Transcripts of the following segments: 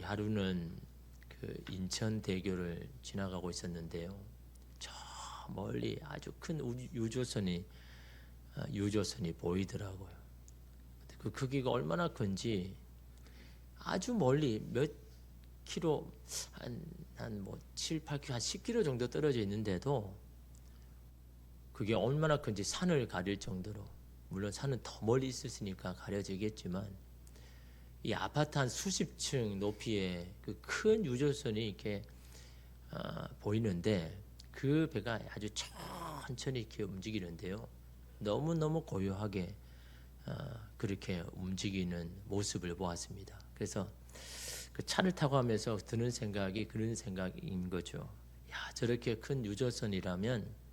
하루는 그 인천대교를 지나가고 있었는데요. 저 멀리 아주 큰 유조선이 보이더라고요. 그 크기가 얼마나 큰지 아주 멀리 몇 킬로 한뭐 7, 8킬로 한 10킬로 정도 떨어져 있는데도 그게 얼마나 큰지 산을 가릴 정도로, 물론 산은 더 멀리 있었으니까 가려지겠지만 이 아파트 한 수십 층 높이의 그 큰 유조선이 이렇게 보이는데 그 배가 아주 천천히 이렇게 움직이는데요. 너무너무 고요하게 그렇게 움직이는 모습을 보았습니다. 그래서 그 차를 타고 하면서 드는 생각이 그런 생각인 거죠. 야, 저렇게 큰 유조선이라면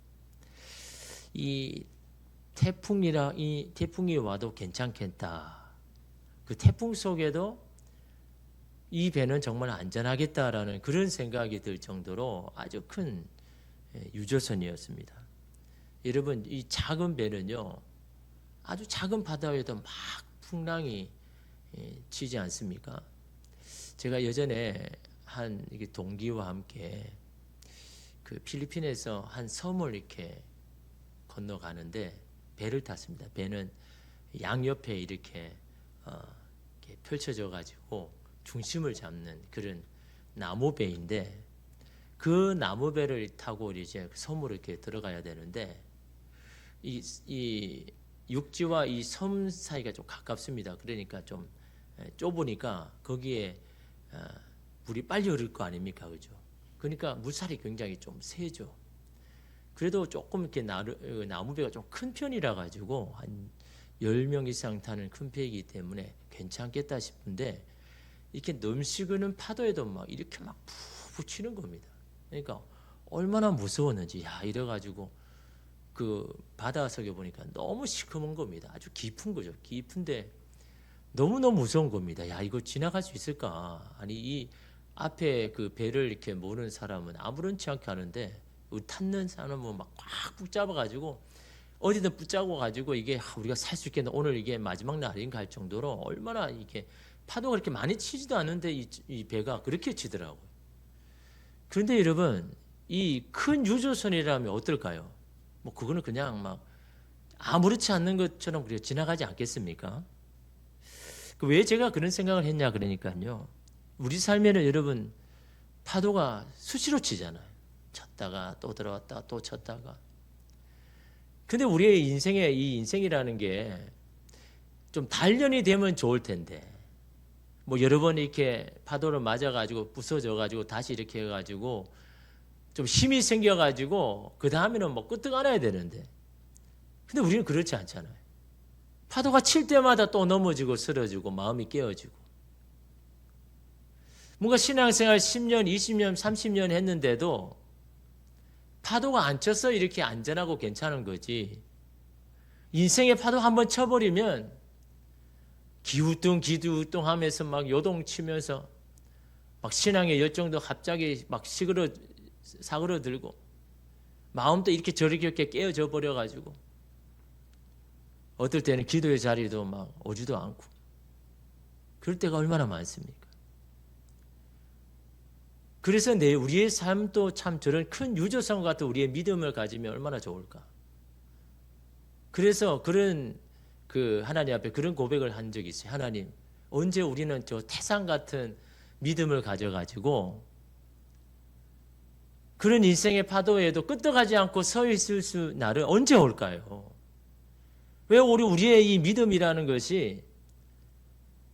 이 태풍이 와도 괜찮겠다. 그 태풍 속에도 이 배는 정말 안전하겠다라는 그런 생각이 들 정도로 아주 큰 유조선이었습니다. 여러분, 이 작은 배는요, 아주 작은 바다에도 막 풍랑이 치지 않습니까? 제가 예전에 한 동기와 함께 그 필리핀에서 한 섬을 이렇게 건너가는데 배를 탔습니다. 배는 양옆에 이렇게 펼쳐져 가지고 중심을 잡는 그런 나무배인데 그 나무배를 타고 이제 섬으로 이렇게 들어가야 되는데 이 육지와 이 섬 사이가 좀 가깝습니다. 그러니까 좀 좁으니까 거기에 물이 빨리 흐를 거 아닙니까, 그죠? 그러니까 물살이 굉장히 좀 세죠. 그래도 조금 이렇게 나무배가 좀 큰 편이라 가지고 한 10명 이상 타는 큰 배이기 때문에 괜찮겠다 싶은데 이렇게 넘식으는 파도에도 막 이렇게 막 푹푹 치는 겁니다. 그러니까 얼마나 무서웠는지, 야, 이래가지고 그 바다석에 보니까 너무 시커먼 겁니다. 아주 깊은 거죠. 깊은데 너무너무 무서운 겁니다. 야, 이거 지나갈 수 있을까? 아니, 이 앞에 그 배를 이렇게 모르는 사람은 아무렇지 않게 하는데 탔는 사람은 막 꽉 붙잡아가지고 어디든 붙잡아가지고 이게 우리가 살 수 있겠나, 오늘 이게 마지막 날인가 할 정도로 얼마나 이게 파도가 그렇게 많이 치지도 않는데 이 배가 그렇게 치더라고요. 그런데 여러분, 이 큰 유조선이라면 어떨까요? 뭐 그거는 그냥 막 아무렇지 않는 것처럼 그냥 지나가지 않겠습니까? 왜 제가 그런 생각을 했냐 그러니까요. 우리 삶에는 여러분 파도가 수시로 치잖아요. 쳤다가 또 들어왔다가 또 쳤다가. 근데 우리의 인생에 이 인생이라는 게 좀 단련이 되면 좋을 텐데 뭐 여러 번 이렇게 파도를 맞아가지고 부서져가지고 다시 이렇게 해가지고 좀 힘이 생겨가지고 그 다음에는 뭐 끄떡 안아야 되는데 근데 우리는 그렇지 않잖아요. 파도가 칠 때마다 또 넘어지고 쓰러지고 마음이 깨어지고 뭔가 신앙생활 10년, 20년, 30년 했는데도 파도가 안 쳐서 이렇게 안전하고 괜찮은 거지. 인생의 파도 한번 쳐버리면 기우뚱 하면서 막 요동치면서 막 신앙의 열정도 갑자기 막 사그러들고 마음도 이렇게 저렇게 깨어져 버려가지고 어떨 때는 기도의 자리도 막 오지도 않고 그럴 때가 얼마나 많습니까? 그래서 우리의 삶도 참 저런 큰 유조선 같은 우리의 믿음을 가지면 얼마나 좋을까? 그래서 그런 하나님 앞에 그런 고백을 한 적이 있어요. 하나님, 언제 우리는 저 태산 같은 믿음을 가져가지고 그런 인생의 파도에도 끄떡하지 않고 서 있을 날은 언제 올까요? 왜 우리의 이 믿음이라는 것이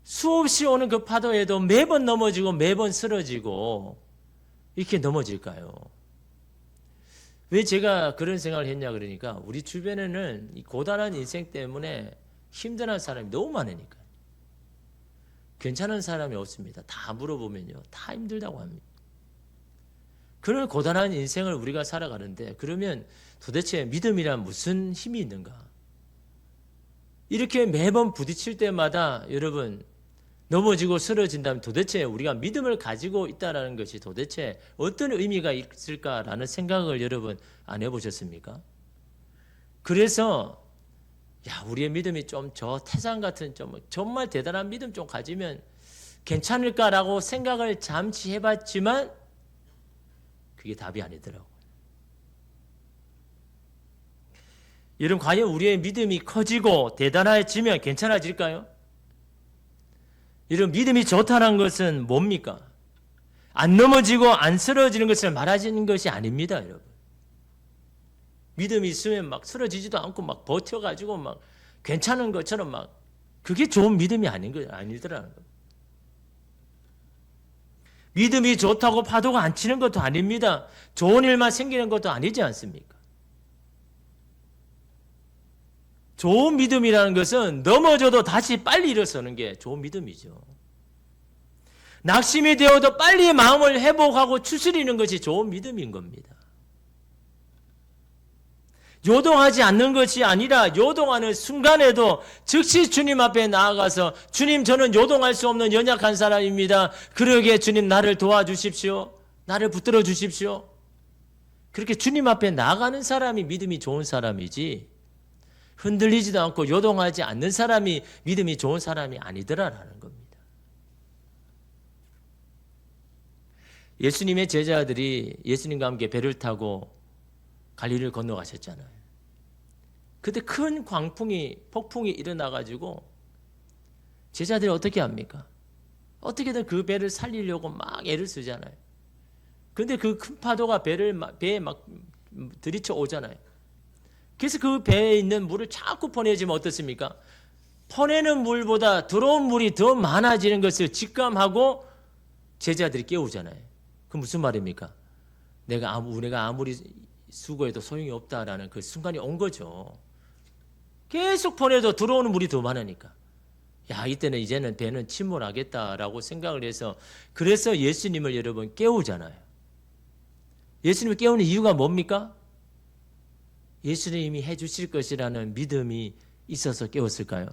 수없이 오는 그 파도에도 매번 넘어지고 매번 쓰러지고 이렇게 넘어질까요? 왜 제가 그런 생각을 했냐 그러니까 우리 주변에는 이 고단한 인생 때문에 힘든 사람이 너무 많으니까 괜찮은 사람이 없습니다. 다 물어보면요, 다 힘들다고 합니다. 그런 고단한 인생을 우리가 살아가는데 그러면 도대체 믿음이란 무슨 힘이 있는가? 이렇게 매번 부딪힐 때마다 여러분 넘어지고 쓰러진다면 도대체 우리가 믿음을 가지고 있다는 것이 도대체 어떤 의미가 있을까라는 생각을 여러분 안 해보셨습니까? 그래서 우리의 믿음이 좀 저 태산 같은 좀 정말 대단한 믿음 좀 가지면 괜찮을까라고 생각을 잠시 해봤지만 그게 답이 아니더라고요. 여러분, 과연 우리의 믿음이 커지고 대단해지면 괜찮아질까요? 여러분, 믿음이 좋다는 것은 뭡니까? 안 넘어지고 안 쓰러지는 것을 말하는 것이 아닙니다, 여러분. 믿음이 있으면 막 쓰러지지도 않고 막 버텨가지고 막 괜찮은 것처럼 막 그게 좋은 믿음이 아니더라는 겁니다. 믿음이 좋다고 파도가 안 치는 것도 아닙니다. 좋은 일만 생기는 것도 아니지 않습니까? 좋은 믿음이라는 것은 넘어져도 다시 빨리 일어서는 게 좋은 믿음이죠. 낙심이 되어도 빨리 마음을 회복하고 추스리는 것이 좋은 믿음인 겁니다. 요동하지 않는 것이 아니라 요동하는 순간에도 즉시 주님 앞에 나아가서 주님, 저는 요동할 수 없는 연약한 사람입니다. 그러기에 주님, 나를 도와주십시오. 나를 붙들어 주십시오. 그렇게 주님 앞에 나아가는 사람이 믿음이 좋은 사람이지, 흔들리지도 않고 요동하지 않는 사람이 믿음이 좋은 사람이 아니더라라는 겁니다. 예수님의 제자들이 예수님과 함께 배를 타고 갈릴리를 건너가셨잖아요. 그때 큰 폭풍이 일어나가지고 제자들이 어떻게 합니까? 어떻게든 그 배를 살리려고 막 애를 쓰잖아요. 그런데 그 큰 파도가 배에 막 들이쳐 오잖아요. 그래서 그 배에 있는 물을 자꾸 퍼내지면 어떻습니까? 퍼내는 물보다 들어온 물이 더 많아지는 것을 직감하고 제자들이 깨우잖아요. 그 무슨 말입니까? 내가 아무리 수고해도 소용이 없다라는 그 순간이 온 거죠. 계속 퍼내도 들어오는 물이 더 많으니까. 야, 이때는 이제는 배는 침몰하겠다라고 생각을 해서, 그래서 예수님을 여러분 깨우잖아요. 예수님을 깨우는 이유가 뭡니까? 예수님이 해주실 것이라는 믿음이 있어서 깨웠을까요?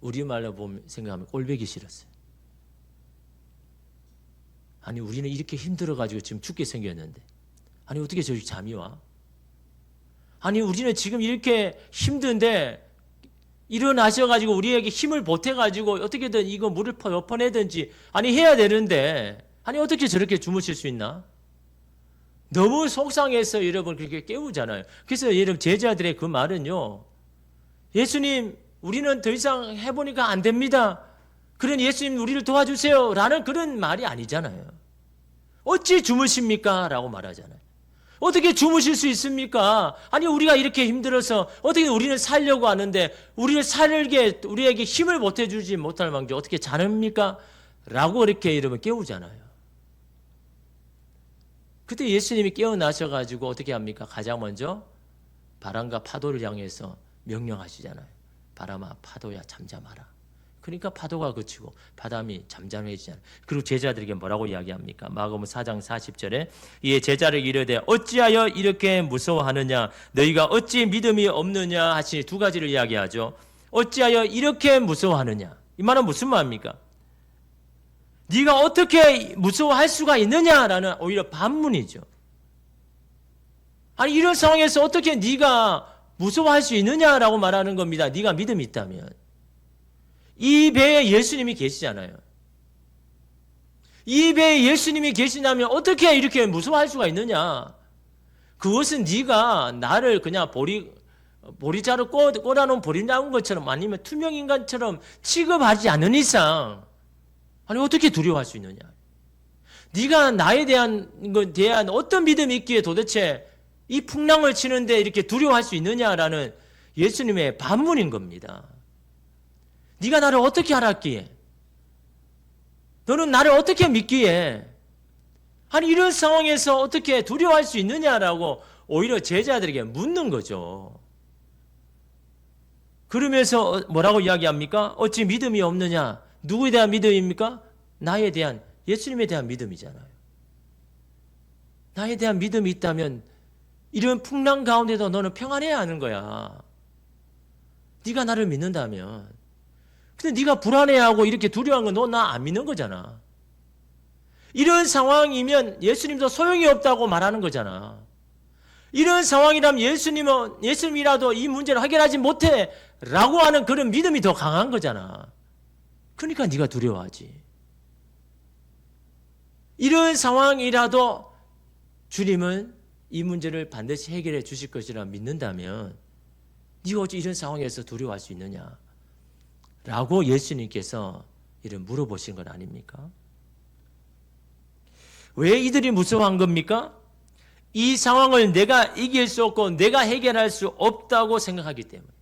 우리말로 생각하면 꼴보기 싫었어요. 아니, 우리는 이렇게 힘들어가지고 지금 죽게 생겼는데, 아니, 어떻게 저렇게 잠이 와? 아니, 우리는 지금 이렇게 힘든데 일어나셔가지고 우리에게 힘을 보태가지고 어떻게든 이거 물을 퍼내든지 아니 해야 되는데, 아니 어떻게 저렇게 주무실 수 있나? 너무 속상해서 여러분 그렇게 깨우잖아요. 그래서 여러분 제자들의 그 말은요, 예수님, 우리는 더 이상 해보니까 안 됩니다. 그러니 예수님, 우리를 도와주세요 라는 그런 말이 아니잖아요. 어찌 주무십니까? 라고 말하잖아요. 어떻게 주무실 수 있습니까? 아니, 우리가 이렇게 힘들어서 어떻게 우리는 살려고 하는데 우리에게 힘을 보태주지 못할 망정 어떻게 자릅니까? 라고 이렇게 여러분 깨우잖아요. 그때 예수님이 깨어나셔가지고 어떻게 합니까? 가장 먼저 바람과 파도를 향해서 명령하시잖아요. 바람아, 파도야, 잠잠하라. 그러니까 파도가 그치고 바람이 잠잠해지잖아요. 그리고 제자들에게 뭐라고 이야기합니까? 마가복음 4장 40절에 이에 제자를 이르되 어찌하여 이렇게 무서워하느냐, 너희가 어찌 믿음이 없느냐 하시니 두 가지를 이야기하죠. 어찌하여 이렇게 무서워하느냐, 이 말은 무슨 말입니까? 네가 어떻게 무서워할 수가 있느냐라는 오히려 반문이죠. 아니, 이런 상황에서 어떻게 네가 무서워할 수 있느냐라고 말하는 겁니다. 네가 믿음이 있다면. 이 배에 예수님이 계시잖아요. 이 배에 예수님이 계시다면 어떻게 이렇게 무서워할 수가 있느냐? 그것은 네가 나를 그냥 보리자루 꽂아놓은 보리나무 것처럼 아니면 투명인간처럼 취급하지 않는 이상 아니 어떻게 두려워할 수 있느냐? 네가 나에 대한 어떤 믿음이 있기에 도대체 이 풍랑을 치는데 이렇게 두려워할 수 있느냐라는 예수님의 반문인 겁니다. 네가 나를 어떻게 알았기에? 너는 나를 어떻게 믿기에? 아니, 이런 상황에서 어떻게 두려워할 수 있느냐라고 오히려 제자들에게 묻는 거죠. 그러면서 뭐라고 이야기합니까? 어찌 믿음이 없느냐? 누구에 대한 믿음입니까? 나에 대한, 예수님에 대한 믿음이잖아요. 나에 대한 믿음이 있다면 이런 풍랑 가운데도 너는 평안해야 하는 거야. 네가 나를 믿는다면. 근데 네가 불안해하고 이렇게 두려워한 건 너 나 안 믿는 거잖아. 이런 상황이면 예수님도 소용이 없다고 말하는 거잖아. 이런 상황이라면 예수님이라도 이 문제를 해결하지 못해 라고 하는 그런 믿음이 더 강한 거잖아. 그러니까 네가 두려워하지. 이런 상황이라도 주님은 이 문제를 반드시 해결해 주실 것이라 믿는다면 네가 어찌 이런 상황에서 두려워할 수 있느냐? 라고 예수님께서 이런 물어보신 건 아닙니까? 왜 이들이 무서워한 겁니까? 이 상황을 내가 이길 수 없고 내가 해결할 수 없다고 생각하기 때문에.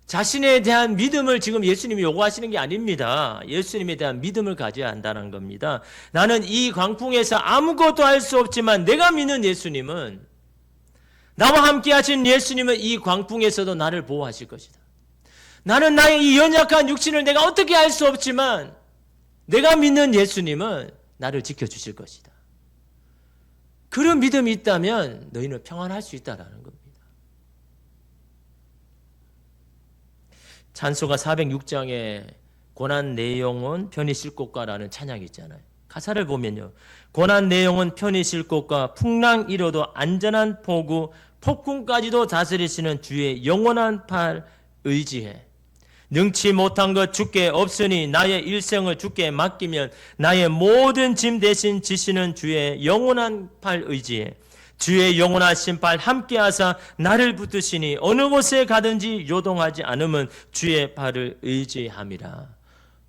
자신에 대한 믿음을 지금 예수님이 요구하시는 게 아닙니다. 예수님에 대한 믿음을 가져야 한다는 겁니다. 나는 이 광풍에서 아무것도 할 수 없지만 내가 믿는 예수님은, 나와 함께 하신 예수님은 이 광풍에서도 나를 보호하실 것이다. 나는 나의 이 연약한 육신을 내가 어떻게 할 수 없지만 내가 믿는 예수님은 나를 지켜주실 것이다. 그런 믿음이 있다면 너희는 평안할 수 있다는 겁니다. 찬송가 406장에 고난 내용은 편히 쉴 곳과라는 찬양이 있잖아요. 가사를 보면요, 고난 내용은 편히 쉴 곳과 풍랑 이로도 안전한 포구, 폭풍까지도 다스리시는 주의 영원한 팔 의지해. 능치 못한 것 주께 없으니 나의 일생을 주께 맡기면 나의 모든 짐 대신 지시는 주의 영원한 팔 의지해. 주의 영원하신 팔 함께하사 나를 붙드시니 어느 곳에 가든지 요동하지 않으면 주의 팔을 의지함이라.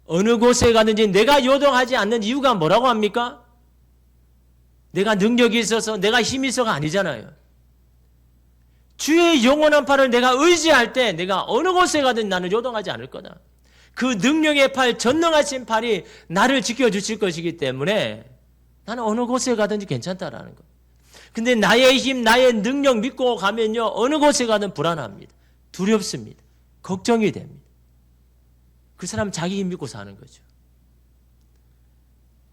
어느 곳에 가든지 내가 요동하지 않는 이유가 뭐라고 합니까? 내가 능력이 있어서 내가 힘이 있어가 아니잖아요. 주의 영원한 팔을 내가 의지할 때 내가 어느 곳에 가든 나는 요동하지 않을 거다. 그 능력의 팔, 전능하신 팔이 나를 지켜주실 것이기 때문에 나는 어느 곳에 가든지 괜찮다라는 거. 근데 나의 힘, 나의 능력 믿고 가면요, 어느 곳에 가든 불안합니다. 두렵습니다. 걱정이 됩니다. 그 사람 자기 힘 믿고 사는 거죠.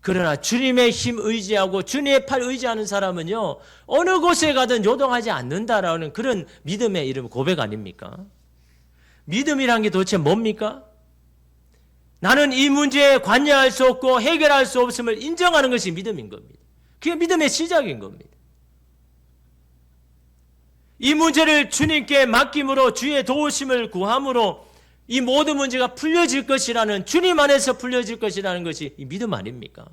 그러나 주님의 힘 의지하고 주님의 팔 의지하는 사람은요, 어느 곳에 가든 요동하지 않는다라는 그런 믿음의 이름 고백 아닙니까? 믿음이란 게 도대체 뭡니까? 나는 이 문제에 관여할 수 없고 해결할 수 없음을 인정하는 것이 믿음인 겁니다. 그게 믿음의 시작인 겁니다. 이 문제를 주님께 맡김으로 주의 도우심을 구함으로 이 모든 문제가 풀려질 것이라는, 주님 안에서 풀려질 것이라는 것이 이 믿음 아닙니까?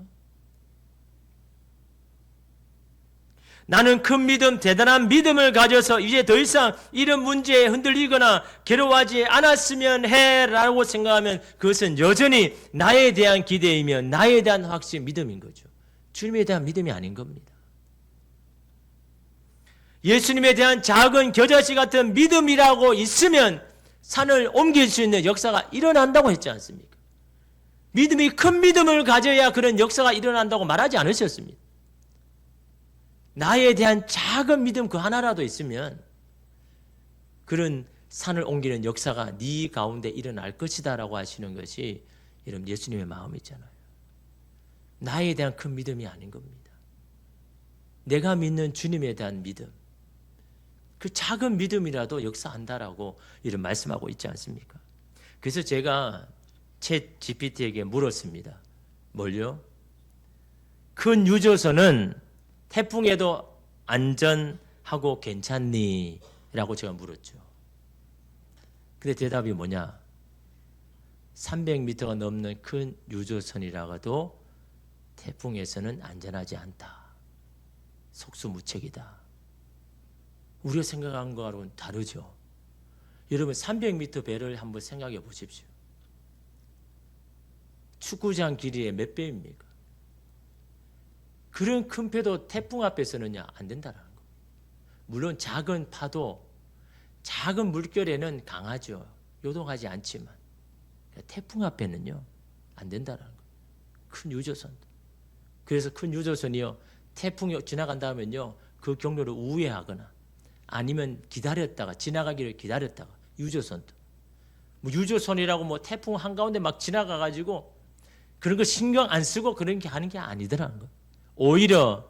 나는 큰 믿음, 대단한 믿음을 가져서 이제 더 이상 이런 문제에 흔들리거나 괴로워하지 않았으면 해라고 생각하면 그것은 여전히 나에 대한 기대이며 나에 대한 확신, 믿음인 거죠. 주님에 대한 믿음이 아닌 겁니다. 예수님에 대한 작은 겨자씨 같은 믿음이라고 있으면 산을 옮길 수 있는 역사가 일어난다고 했지 않습니까? 믿음이 큰 믿음을 가져야 그런 역사가 일어난다고 말하지 않으셨습니다. 나에 대한 작은 믿음 그 하나라도 있으면 그런 산을 옮기는 역사가 네 가운데 일어날 것이다 라고 하시는 것이 여러분 예수님의 마음이잖아요. 나에 대한 큰 믿음이 아닌 겁니다. 내가 믿는 주님에 대한 믿음, 그 작은 믿음이라도 역사한다라고 이런 말씀하고 있지 않습니까? 그래서 제가 챗 GPT에게 물었습니다. 뭘요? 큰 유조선은 태풍에도 안전하고 괜찮니? 라고 제가 물었죠. 근데 대답이 뭐냐? 300m가 넘는 큰 유조선이라도 태풍에서는 안전하지 않다. 속수무책이다. 우리가 생각한 거하고는 다르죠. 여러분 300m 배를 한번 생각해 보십시오. 축구장 길이의 몇 배입니까? 그런 큰 배도 태풍 앞에서는요 안 된다는 거. 물론 작은 파도, 작은 물결에는 강하죠. 요동하지 않지만 태풍 앞에는요 안 된다는 거. 큰 유조선. 그래서 큰 유조선이요 태풍이 지나간다면요 그 경로를 우회하거나 아니면 기다렸다가 지나가기를 기다렸다가 유조선도 뭐 유조선이라고 뭐 태풍 한가운데 막 지나가가지고 그런 거 신경 안 쓰고 그런 게 하는 게 아니더라는 거예요. 오히려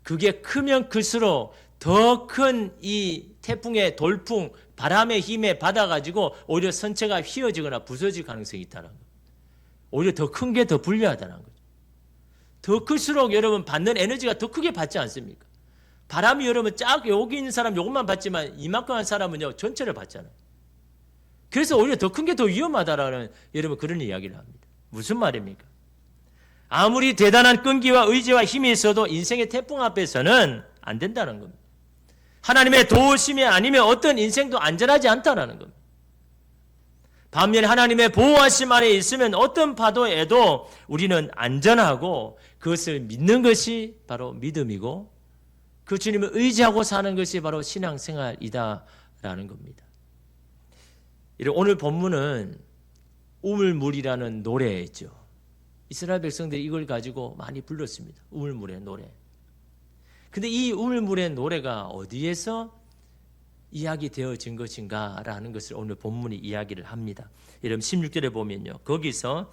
그게 크면 클수록 더 큰 이 태풍의 돌풍, 바람의 힘에 받아가지고 오히려 선체가 휘어지거나 부서질 가능성이 있다는 거예요. 오히려 더 큰 게 더 불리하다는 거죠. 더 클수록 여러분 받는 에너지가 더 크게 받지 않습니까? 바람이 여러분 쫙 여기 있는 사람 요것만 봤지만 이만큼 한 사람은요 전체를 봤잖아요. 그래서 오히려 더 큰 게 더 위험하다라는 여러분 그런 이야기를 합니다. 무슨 말입니까? 아무리 대단한 끈기와 의지와 힘이 있어도 인생의 태풍 앞에서는 안 된다는 겁니다. 하나님의 도우심이 아니면 어떤 인생도 안전하지 않다는 겁니다. 반면에 하나님의 보호하심 안에 있으면 어떤 파도에도 우리는 안전하고 그것을 믿는 것이 바로 믿음이고 그 주님을 의지하고 사는 것이 바로 신앙생활이다라는 겁니다. 오늘 본문은 우물물이라는 노래죠. 이스라엘 백성들이 이걸 가지고 많이 불렀습니다. 우물물의 노래. 근데 이 우물물의 노래가 어디에서 이야기되어진 것인가라는 것을 오늘 본문이 이야기를 합니다. 여러분 16절에 보면요. 거기서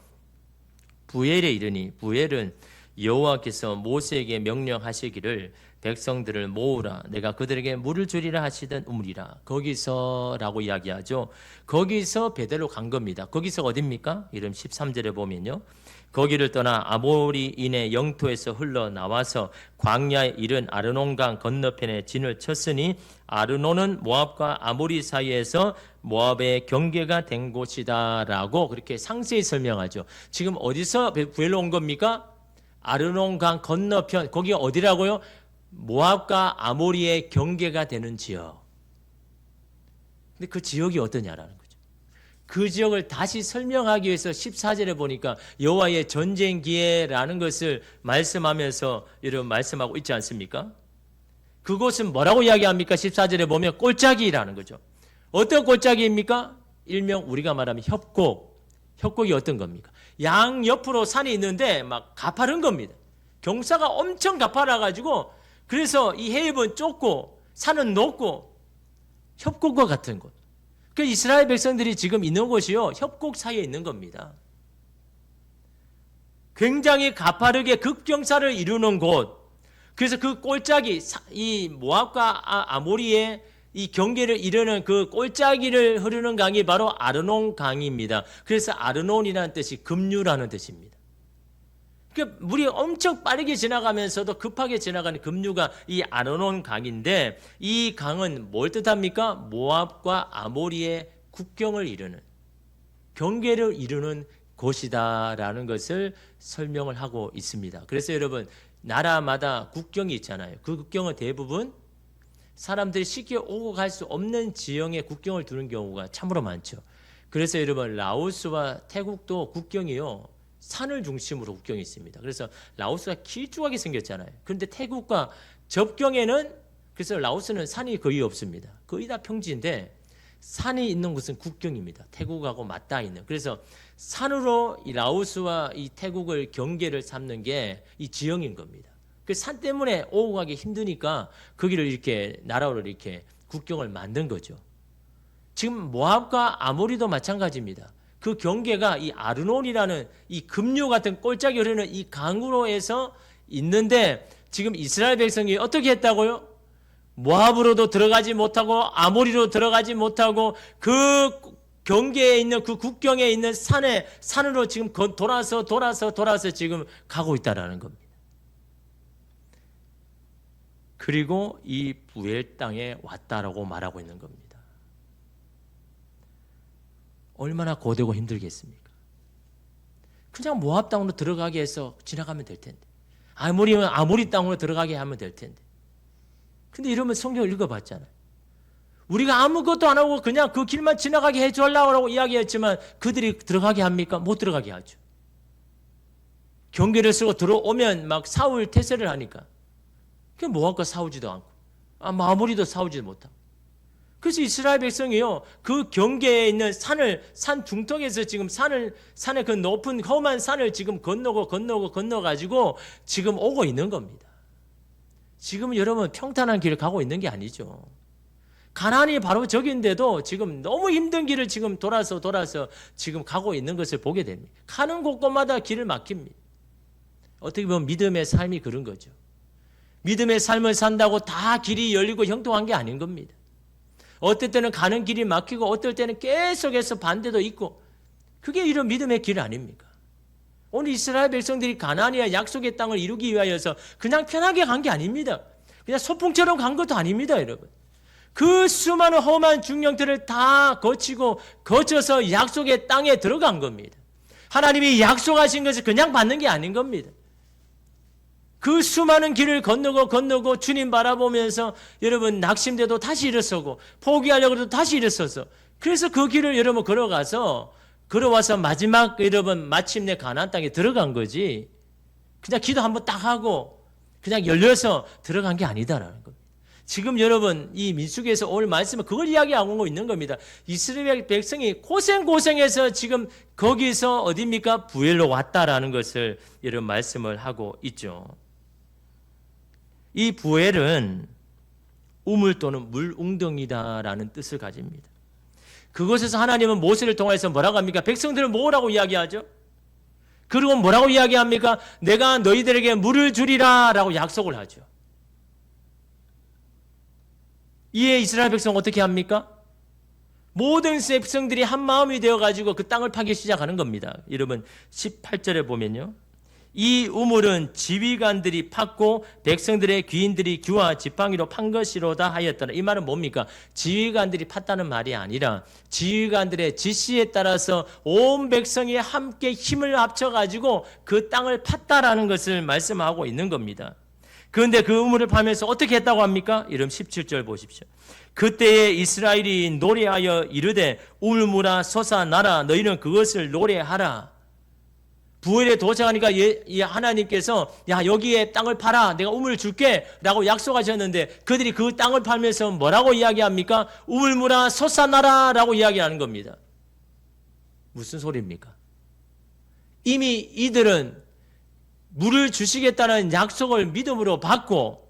부엘에 이르니 부엘은 여호와께서 모세에게 명령하시기를 백성들을 모으라 내가 그들에게 물을 주리라 하시던 우물이라. 거기서라고 이야기하죠. 거기서 베델로 간 겁니다. 거기서 어딥니까? 이름 13절에 보면요. 거기를 떠나 아모리인의 영토에서 흘러나와서 광야에 이른 아르논강 건너편에 진을 쳤으니 아르논은 모압과 아모리 사이에서 모압의 경계가 된 곳이다라고 그렇게 상세히 설명하죠. 지금 어디서 부엘로 온 겁니까? 아르논강 건너편, 거기가 어디라고요? 모압과 아모리의 경계가 되는 지역. 근데 그 지역이 어떠냐라는 거죠. 그 지역을 다시 설명하기 위해서 14절에 보니까 여호와의 전쟁기회라는 것을 말씀하면서 여러분 말씀하고 있지 않습니까? 그곳은 뭐라고 이야기합니까? 14절에 보면 골짜기라는 거죠. 어떤 골짜기입니까? 일명 우리가 말하면 협곡. 협곡이 어떤 겁니까? 양 옆으로 산이 있는데 막 가파른 겁니다. 경사가 엄청 가파라가지고 그래서 이 해협은 좁고 산은 높고 협곡과 같은 곳. 그 이스라엘 백성들이 지금 있는 곳이요 협곡 사이에 있는 겁니다. 굉장히 가파르게 급경사를 이루는 곳. 그래서 그 골짜기, 이 모압과 아모리의 이 경계를 이루는 그 골짜기를 흐르는 강이 바로 아르논 강입니다. 그래서 아르논이라는 뜻이 급류라는 뜻입니다. 그러니까 물이 엄청 빠르게 지나가면서도 급하게 지나가는 급류가 이 아르논 강인데 이 강은 뭘 뜻합니까? 모압과 아모리의 국경을 이루는 경계를 이루는 곳이다라는 것을 설명을 하고 있습니다. 그래서 여러분 나라마다 국경이 있잖아요. 그 국경은 대부분 사람들이 쉽게 오고 갈 수 없는 지형에 국경을 두는 경우가 참으로 많죠. 그래서 여러분 라오스와 태국도 국경이요. 산을 중심으로 국경이 있습니다. 그래서 라오스가 길쭉하게 생겼잖아요. 그런데 태국과 접경에는 그래서 라오스는 산이 거의 없습니다. 거의 다 평지인데 산이 있는 곳은 국경입니다. 태국하고 맞닿아 있는. 그래서 산으로 이 라오스와 이 태국을 경계를 삼는 게 이 지형인 겁니다. 그 산 때문에 오고 가기 힘드니까 거기를 이렇게 나라로 이렇게 국경을 만든 거죠. 지금 모압과 아모리도 마찬가지입니다. 그 경계가 이 아르논이라는 이 급류 같은 골짜기 흐르는 이 강으로 해서 있는데 지금 이스라엘 백성이 어떻게 했다고요? 모압으로도 들어가지 못하고 아모리로 들어가지 못하고 그 경계에 있는 그 국경에 있는 산으로 지금 돌아서 지금 가고 있다라는 겁니다. 그리고 이 부엘 땅에 왔다라고 말하고 있는 겁니다. 얼마나 고되고 힘들겠습니까? 그냥 모압 땅으로 들어가게 해서 지나가면 될 텐데. 아모리면 아모리 땅으로 들어가게 하면 될 텐데. 근데 이러면 성경을 읽어봤잖아요. 우리가 아무것도 안 하고 그냥 그 길만 지나가게 해주려고 이야기했지만 그들이 들어가게 합니까? 못 들어가게 하죠. 경계를 쓰고 들어오면 막 싸울 태세를 하니까. 그 모압과 싸우지도 않고 아모리도 싸우지도 못하고. 그래서 이스라엘 백성이요 그 경계에 있는 산 중턱에서 지금 산의 그 높은 험한 산을 지금 건너가지고 지금 오고 있는 겁니다. 지금 여러분 평탄한 길을 가고 있는 게 아니죠. 가나안이 바로 저기인데도 지금 너무 힘든 길을 지금 돌아서 지금 가고 있는 것을 보게 됩니다. 가는 곳곳마다 길을 막힙니다. 어떻게 보면 믿음의 삶이 그런 거죠. 믿음의 삶을 산다고 다 길이 열리고 형통한 게 아닌 겁니다. 어떨 때는 가는 길이 막히고 어떨 때는 계속해서 반대도 있고 그게 이런 믿음의 길 아닙니까? 오늘 이스라엘 백성들이 가나안이야 약속의 땅을 이루기 위하여서 그냥 편하게 간 게 아닙니다. 그냥 소풍처럼 간 것도 아닙니다, 여러분. 그 수많은 험한 중령들을 다 거쳐서 약속의 땅에 들어간 겁니다. 하나님이 약속하신 것을 그냥 받는 게 아닌 겁니다. 그 수많은 길을 건너고 주님 바라보면서 여러분 낙심돼도 다시 일어서고 포기하려고 해도 다시 일어서서 그래서 그 길을 여러분 걸어와서 마지막 여러분 마침내 가나안 땅에 들어간 거지 그냥 기도 한번 딱 하고 그냥 열려서 들어간 게 아니다라는 겁니다. 지금 여러분 이 민수기에서 오늘 말씀은 그걸 이야기하고 있는 겁니다. 이스라엘 백성이 고생해서 지금 거기서 어디입니까? 부엘로 왔다라는 것을 여러분 말씀을 하고 있죠. 이 부엘은 우물 또는 물웅덩이다라는 뜻을 가집니다. 그곳에서 하나님은 모세를 통해서 뭐라고 합니까? 백성들을 뭐라고 이야기하죠? 그리고 뭐라고 이야기합니까? 내가 너희들에게 물을 주리라 라고 약속을 하죠. 이에 이스라엘 백성은 어떻게 합니까? 모든 백성들이 한 마음이 되어가지고 그 땅을 파기 시작하는 겁니다. 여러분 18절에 보면요. 이 우물은 지휘관들이 팠고 백성들의 귀인들이 규와 지팡이로 판 것이로다 하였더라. 이 말은 뭡니까? 지휘관들이 팠다는 말이 아니라 지휘관들의 지시에 따라서 온 백성이 함께 힘을 합쳐가지고 그 땅을 팠다라는 것을 말씀하고 있는 겁니다. 그런데 그 우물을 파면서 어떻게 했다고 합니까? 이름 17절 보십시오. 그때에 이스라엘이 노래하여 이르되 우물물아 솟아나라 너희는 그것을 노래하라. 부엘에 도착하니까 하나님께서 야 여기에 땅을 팔아 내가 우물을 줄게 라고 약속하셨는데 그들이 그 땅을 팔면서 뭐라고 이야기합니까? 우물물아 솟아나라 라고 이야기하는 겁니다. 무슨 소리입니까? 이미 이들은 물을 주시겠다는 약속을 믿음으로 받고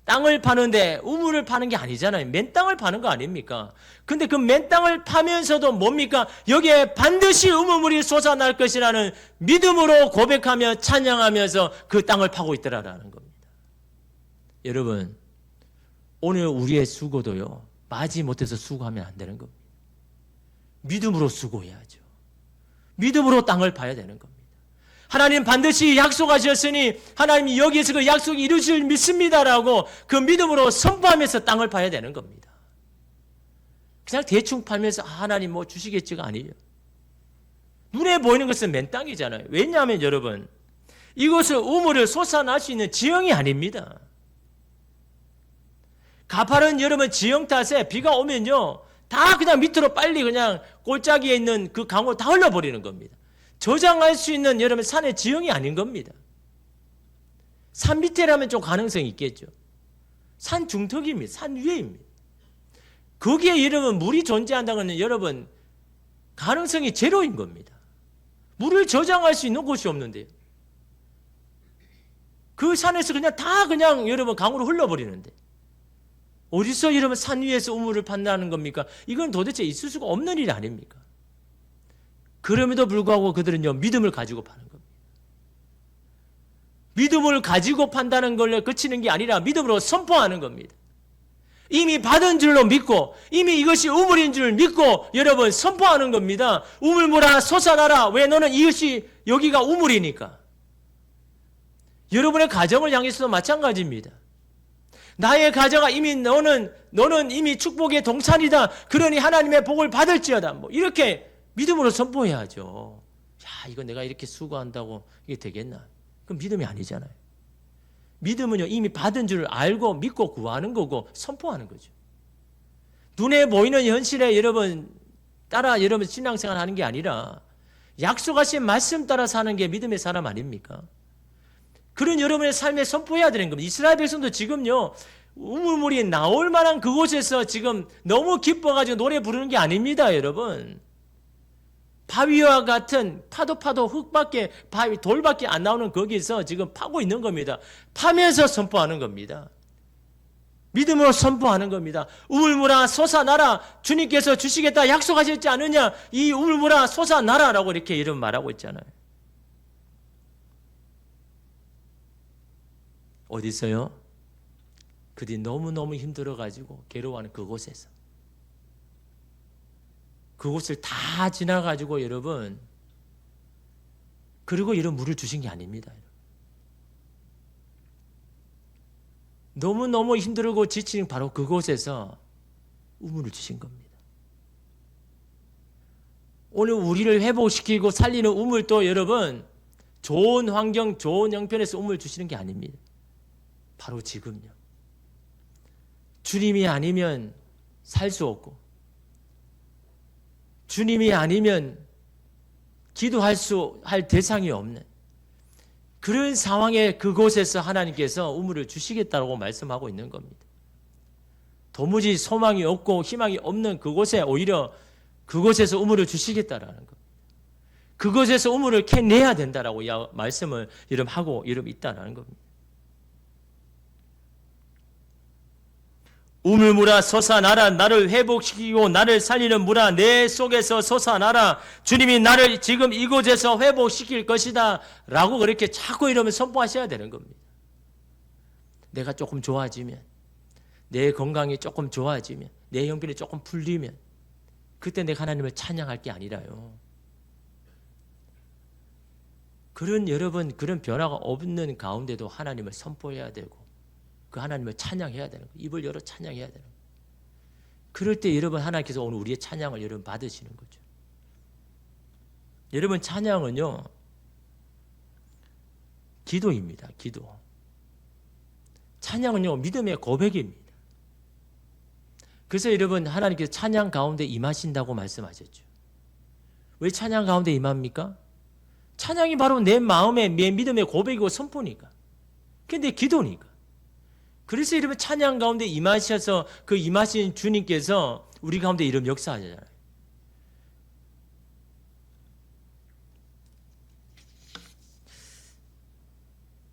땅을 파는데 우물을 파는 게 아니잖아요. 맨 땅을 파는 거 아닙니까? 근데 그 맨 땅을 파면서도 뭡니까? 여기에 반드시 우물물이 솟아날 것이라는 믿음으로 고백하며 찬양하면서 그 땅을 파고 있더라라는 겁니다. 여러분, 오늘 우리의 수고도요. 마지 못해서 수고하면 안 되는 겁니다. 믿음으로 수고해야죠. 믿음으로 땅을 파야 되는 겁니다. 하나님 반드시 약속하셨으니 하나님이 여기에서 그 약속 이루실 믿습니다라고 그 믿음으로 선포하면서 땅을 파야 되는 겁니다. 그냥 대충 팔면서 하나님 뭐 주시겠지가 아니에요. 눈에 보이는 것은 맨 땅이잖아요. 왜냐하면 여러분 이곳은 우물을 솟아날 수 있는 지형이 아닙니다. 가파른 여러분 지형 탓에 비가 오면요 다 그냥 밑으로 빨리 그냥 골짜기에 있는 그 강으로 다 흘러버리는 겁니다. 저장할 수 있는 여러분 산의 지형이 아닌 겁니다. 산 밑에라면 좀 가능성이 있겠죠. 산 중턱입니다. 산 위에입니다. 거기에 여러분 물이 존재한다는 건 여러분 가능성이 제로인 겁니다. 물을 저장할 수 있는 곳이 없는데요. 그 산에서 그냥 여러분 강으로 흘러버리는데 어디서 여러분 산 위에서 우물을 판다는 겁니까? 이건 도대체 있을 수가 없는 일 아닙니까? 그럼에도 불구하고 그들은요 믿음을 가지고 파는 겁니다. 믿음을 가지고 판다는 걸로 그치는 게 아니라 믿음으로 선포하는 겁니다. 이미 받은 줄로 믿고 이미 이것이 우물인 줄 믿고 여러분 선포하는 겁니다. 우물물아 솟아나라. 왜? 너는 이것이 여기가 우물이니까. 여러분의 가정을 향해서도 마찬가지입니다. 나의 가정아 이미 너는 이미 축복의 동산이다. 그러니 하나님의 복을 받을지어다. 뭐 이렇게 믿음으로 선포해야죠. 야, 이거 내가 이렇게 수고한다고 이게 되겠나? 그건 믿음이 아니잖아요. 믿음은요, 이미 받은 줄 알고 믿고 구하는 거고 선포하는 거죠. 눈에 보이는 현실에 여러분 신앙생활 하는 게 아니라 약속하신 말씀 따라 사는 게 믿음의 사람 아닙니까? 그런 여러분의 삶에 선포해야 되는 겁니다. 이스라엘 백성도 지금요, 우물물이 나올 만한 그곳에서 지금 너무 기뻐가지고 노래 부르는 게 아닙니다, 여러분. 바위와 같은 파도 흙밖에 돌밖에 안 나오는 거기서 지금 파고 있는 겁니다. 파면서 선포하는 겁니다. 믿음으로 선포하는 겁니다. 우물물아 솟아나라. 주님께서 주시겠다 약속하셨지 않느냐. 이 우물물아 솟아나라라고 이렇게 이름 말하고 있잖아요. 어디서요? 그들이 너무너무 힘들어가지고 괴로워하는 그곳에서. 그곳을 다 지나가지고 여러분 그리고 이런 물을 주신 게 아닙니다. 너무너무 힘들고 지치는 바로 그곳에서 우물을 주신 겁니다. 오늘 우리를 회복시키고 살리는 우물도 여러분 좋은 환경, 좋은 형편에서 우물 주시는 게 아닙니다. 바로 지금요. 주님이 아니면 살 수 없고 주님이 아니면 할 대상이 없는 그런 상황에 그곳에서 하나님께서 우물을 주시겠다고 말씀하고 있는 겁니다. 도무지 소망이 없고 희망이 없는 그곳에 오히려 그곳에서 우물을 주시겠다라는 겁니다. 그곳에서 우물을 캐내야 된다라고 말씀을 하고 있다라는 겁니다. 우물물아 솟아나라. 나를 회복시키고 나를 살리는 물아 내 속에서 솟아나라. 주님이 나를 지금 이곳에서 회복시킬 것이다 라고 그렇게 자꾸 이러면 선포하셔야 되는 겁니다. 내가 조금 좋아지면, 내 건강이 조금 좋아지면, 내 형편이 조금 풀리면 그때 내가 하나님을 찬양할 게 아니라요. 여러분 그런 변화가 없는 가운데도 하나님을 선포해야 되고 그 하나님을 찬양해야 되는 거예요. 입을 열어 찬양해야 되는 거예요. 그럴 때 여러분 하나님께서 오늘 우리의 찬양을 여러분 받으시는 거죠. 여러분 찬양은요 기도입니다. 기도. 찬양은요 믿음의 고백입니다. 그래서 여러분 하나님께서 찬양 가운데 임하신다고 말씀하셨죠. 왜 찬양 가운데 임합니까? 찬양이 바로 내 마음의 내 믿음의 고백이고 선포니까. 그게 내 기도니까. 그래서 여러분 찬양 가운데 임하셔서 그 임하신 주님께서 우리 가운데 이런 역사하잖아요.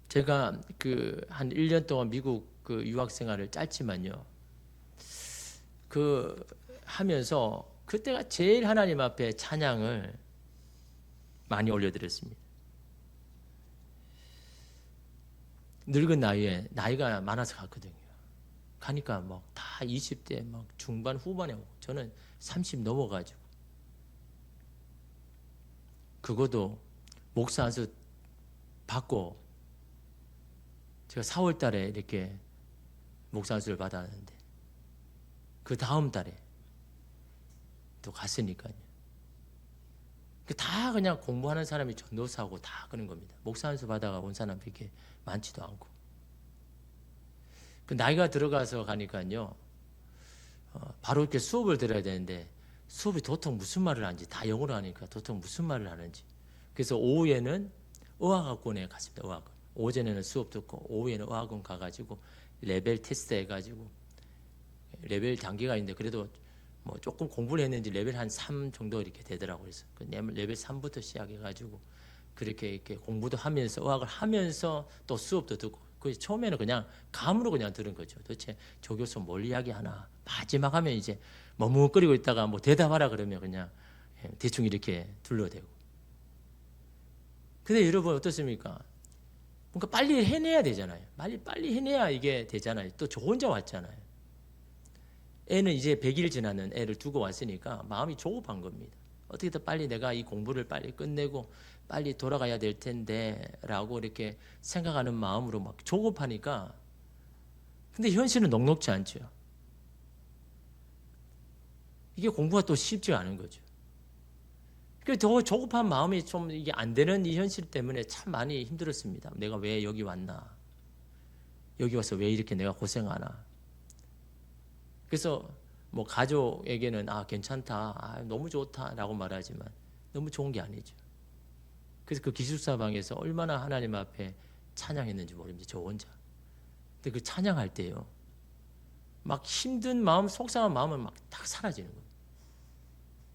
제가 한 1년 동안 미국 유학 생활을 짧지만요. 하면서 그때가 제일 하나님 앞에 찬양을 많이 올려드렸습니다. 늙은 나이에 나이가 많아서 갔거든요. 가니까 다 20대 중반 후반에 오고 저는 30 넘어가지고 그것도 목사 안수 받고 제가 4월 달에 이렇게 목사 안수를 받았는데 그 다음 달에 또 갔으니까요. 다 그냥 공부하는 사람이 전도사고 다 그런 겁니다. 목사 안수 받아가 온 사람 그렇게 많지도 않고. 나이가 들어가서 가니까요. 바로 이렇게 수업을 들어야 되는데 수업이 도통 무슨 말을 하는지 다 영어로 하니까 도통 무슨 말을 하는지. 그래서 오후에는 의학학원에 갔습니다. 의학원. 오전에는 수업 듣고 오후에는 의학원 가가지고 레벨 테스트 해가지고 레벨 단계가 있는데 그래도 조금 공부를 했는지 레벨 한 3 정도 이렇게 되더라고요. 그래서 레벨 3부터 시작해가지고 그렇게 공부도 하면서 의학을 하면서 또 수업도 듣고 처음에는 그냥 감으로 그냥 들은 거죠. 도대체 조 교수 뭘 이야기하나. 마지막 하면 이제 머뭇거리고 있다가 대답하라 그러면 그냥 대충 이렇게 둘러대고. 근데 여러분 어떻습니까? 뭔가 빨리 해내야 되잖아요. 빨리 해내야 이게 되잖아요. 또 저 혼자 왔잖아요. 애는 이제 100일 지나는 애를 두고 왔으니까 마음이 조급한 겁니다. 어떻게 더 빨리 내가 이 공부를 빨리 끝내고 빨리 돌아가야 될 텐데 라고 이렇게 생각하는 마음으로 조급하니까 근데 현실은 녹록지 않죠. 이게 공부가 또 쉽지가 않은 거죠. 더 조급한 마음이 좀 이게 안 되는 이 현실 때문에 참 많이 힘들었습니다. 내가 왜 여기 왔나? 여기 와서 왜 이렇게 내가 고생하나? 그래서 가족에게는 괜찮다, 너무 좋다라고 말하지만 너무 좋은 게 아니죠. 그래서 그 기숙사방에서 얼마나 하나님 앞에 찬양했는지 모릅니다. 저 혼자. 근데 그 찬양할 때요, 힘든 마음, 속상한 마음은 딱 사라지는 거예요.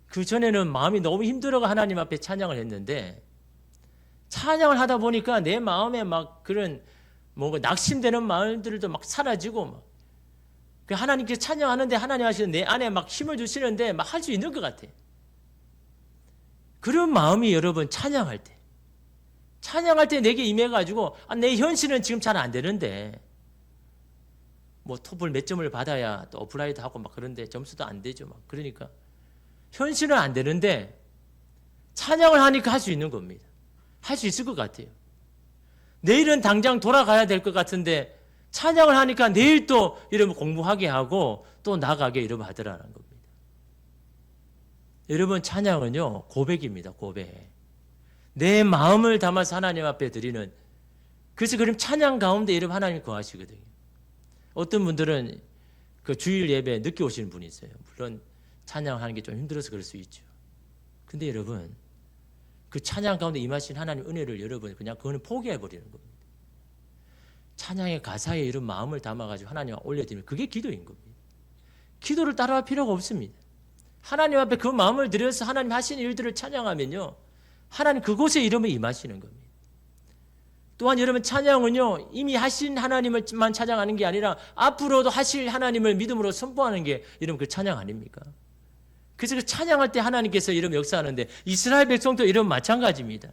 그 전에는 마음이 너무 힘들어가 하나님 앞에 찬양을 했는데 찬양을 하다 보니까 내 마음에 그런 뭔가 낙심되는 마음들도 사라지고 하나님께 찬양하는데 하나님 하시는 내 안에 힘을 주시는데 할 수 있는 것 같아요. 그런 마음이 여러분 찬양할 때 내게 임해가지고 내 현실은 지금 잘 안 되는데 토플 몇 점을 받아야 또 어플라이드 하고 그런데 점수도 안 되죠. 그러니까 현실은 안 되는데 찬양을 하니까 할 수 있는 겁니다. 할 수 있을 것 같아요. 내일은 당장 돌아가야 될 것 같은데 찬양을 하니까 내일 또 여러분 공부하게 하고 또 나가게 여러분 하더라는 겁니다. 여러분 찬양은요 고백입니다. 고백. 내 마음을 담아서 하나님 앞에 드리는, 그래서 그럼 찬양 가운데 여러분 하나님 거하시거든요. 어떤 분들은 그 주일 예배 늦게 오시는 분이 있어요. 물론 찬양하는 게 좀 힘들어서 그럴 수 있죠. 근데 여러분 그 찬양 가운데 임하신 하나님 은혜를 여러분 그냥 그거는 포기해버리는 겁니다. 찬양의 가사에 이런 마음을 담아가지고 하나님 앞에 올려드리면 그게 기도인 겁니다. 기도를 따라할 필요가 없습니다. 하나님 앞에 그 마음을 들여서 하나님 하시는 일들을 찬양하면요 하나님 그곳에 이름을 임하시는 겁니다. 또한 여러분 찬양은요 이미 하신 하나님을만 찬양하는 게 아니라 앞으로도 하실 하나님을 믿음으로 선포하는 게 여러분 그 찬양 아닙니까? 그래서 그 찬양할 때 하나님께서 이런 역사하는데 이스라엘 백성도 이런 마찬가지입니다.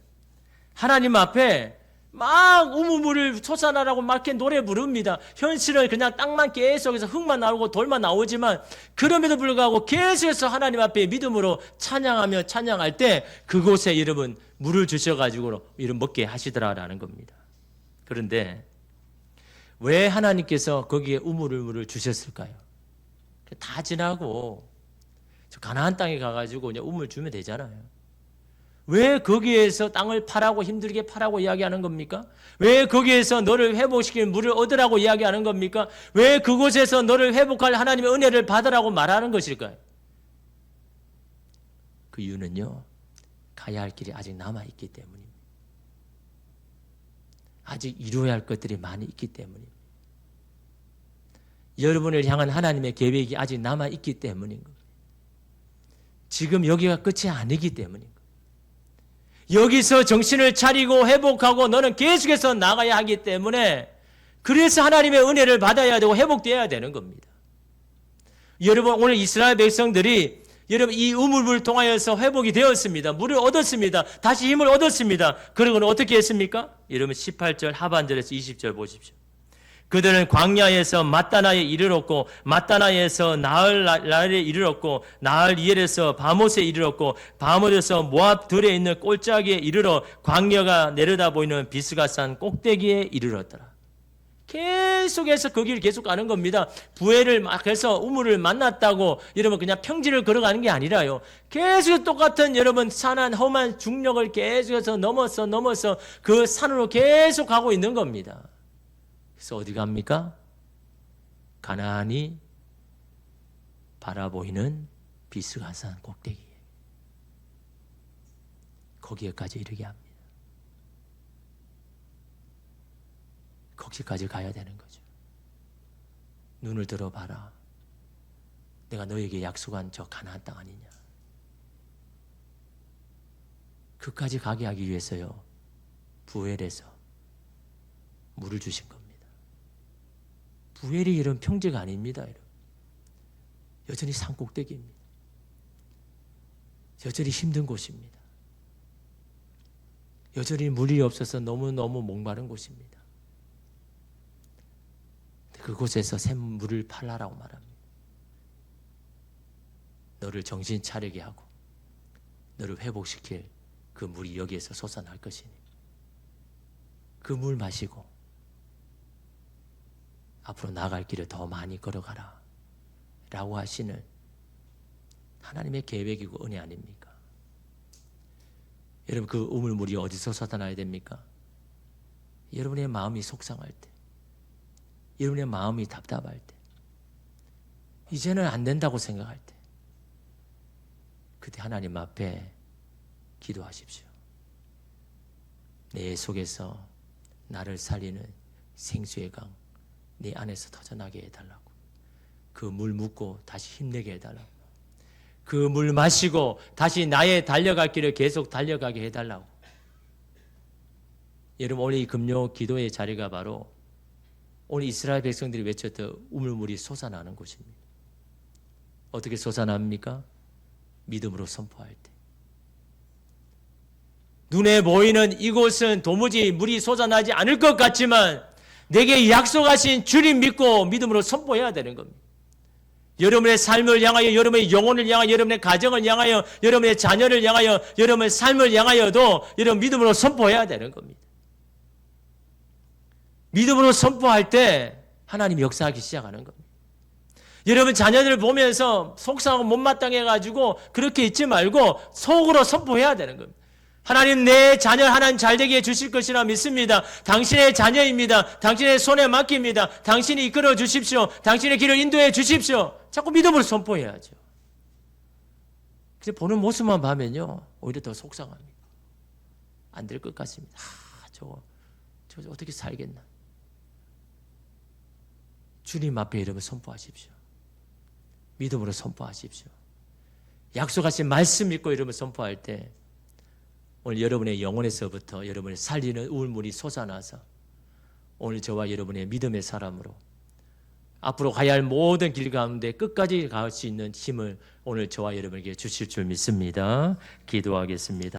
하나님 앞에 막 우물물을 솟아나라고 막 이렇게 노래 부릅니다. 현실은 그냥 땅만 계속해서 흙만 나오고 돌만 나오지만 그럼에도 불구하고 계속해서 하나님 앞에 믿음으로 찬양하며 찬양할 때 그곳에 여러분 물을 주셔가지고 이런 먹게 하시더라라는 겁니다. 그런데 왜 하나님께서 거기에 우물을 주셨을까요? 다 지나고 저 가나안 땅에 가가지고 그냥 우물 주면 되잖아요. 왜 거기에서 땅을 파라고 힘들게 파라고 이야기하는 겁니까? 왜 거기에서 너를 회복시키는 물을 얻으라고 이야기하는 겁니까? 왜 그곳에서 너를 회복할 하나님의 은혜를 받으라고 말하는 것일까요? 그 이유는요 가야 할 길이 아직 남아있기 때문입니다. 아직 이루어야 할 것들이 많이 있기 때문입니다. 여러분을 향한 하나님의 계획이 아직 남아있기 때문인 겁니다. 지금 여기가 끝이 아니기 때문인 겁니다. 여기서 정신을 차리고 회복하고 너는 계속해서 나가야 하기 때문에 그래서 하나님의 은혜를 받아야 되고 회복되어야 되는 겁니다. 여러분 오늘 이스라엘 백성들이 여러분 이 우물을 통하여서 회복이 되었습니다. 물을 얻었습니다. 다시 힘을 얻었습니다. 그러고는 어떻게 했습니까? 여러분 18절 하반절에서 20절 보십시오. 그들은 광야에서 마따나에 이르렀고 마따나에서 나흘날에 이르렀고 나흘이엘에서 바못에 이르렀고 바못에서 모압 들에 있는 꼴짝이에 이르러 광야가 내려다 보이는 비스가산 꼭대기에 이르렀더라. 계속해서 그 길을 계속 가는 겁니다. 부엘을 막 해서 우물을 만났다고 여러분 그냥 평지를 걸어가는 게 아니라요. 계속 똑같은 여러분 산한 험한 중력을 계속해서 넘어서 그 산으로 계속 가고 있는 겁니다. 그래서 어디 갑니까? 가나안이 바라보이는 비스가산 꼭대기에 거기에까지 이르게 합니다. 거기까지 가야 되는 거죠. 눈을 들어봐라. 내가 너에게 약속한 저 가나안 땅 아니냐. 그까지 가게 하기 위해서요. 부엘에서 물을 주신 겁니다. 부엘이 이런 평지가 아닙니다. 여전히 산 꼭대기입니다. 여전히 힘든 곳입니다. 여전히 물이 없어서 너무너무 목마른 곳입니다. 그곳에서 샘물을 팔라라고 말합니다. 너를 정신 차리게 하고 너를 회복시킬 그 물이 여기에서 솟아날 것이니 그 물 마시고 앞으로 나갈 길을 더 많이 걸어가라 라고 하시는 하나님의 계획이고 은혜 아닙니까? 여러분 그 우물물이 어디서 솟아나야 됩니까? 여러분의 마음이 속상할 때, 여러분의 마음이 답답할 때, 이제는 안 된다고 생각할 때, 그때 하나님 앞에 기도하십시오. 내 속에서 나를 살리는 생수의 강 내 안에서 터져나게 해달라고. 그 물 묻고 다시 힘내게 해달라고. 그 물 마시고 다시 나의 달려갈 길을 계속 달려가게 해달라고. 여러분 오늘 이 금요 기도의 자리가 바로 오늘 이스라엘 백성들이 외쳤던 우물물이 솟아나는 곳입니다. 어떻게 솟아납니까? 믿음으로 선포할 때. 눈에 보이는 이곳은 도무지 물이 솟아나지 않을 것 같지만 내게 약속하신 주님 믿고 믿음으로 선포해야 되는 겁니다. 여러분의 삶을 향하여, 여러분의 영혼을 향하여, 여러분의 가정을 향하여, 여러분의 자녀를 향하여, 여러분의 삶을 향하여도 여러분 믿음으로 선포해야 되는 겁니다. 믿음으로 선포할 때 하나님이 역사하기 시작하는 겁니다. 여러분 자녀들을 보면서 속상하고 못마땅해가지고 그렇게 있지 말고 속으로 선포해야 되는 겁니다. 하나님 내 자녀 하나님 잘되게 해주실 것이라 믿습니다. 당신의 자녀입니다. 당신의 손에 맡깁니다. 당신이 이끌어 주십시오. 당신의 길을 인도해 주십시오. 자꾸 믿음으로 선포해야죠. 근데 보는 모습만 봐면요 오히려 더 속상합니다. 안 될 것 같습니다. 저거 어떻게 살겠나. 주님 앞에 이름을 선포하십시오. 믿음으로 선포하십시오. 약속하신 말씀 믿고 이름을 선포할 때 오늘 여러분의 영혼에서부터 여러분을 살리는 우물물이 솟아나서 오늘 저와 여러분의 믿음의 사람으로 앞으로 가야 할 모든 길 가운데 끝까지 갈 수 있는 힘을 오늘 저와 여러분에게 주실 줄 믿습니다. 기도하겠습니다.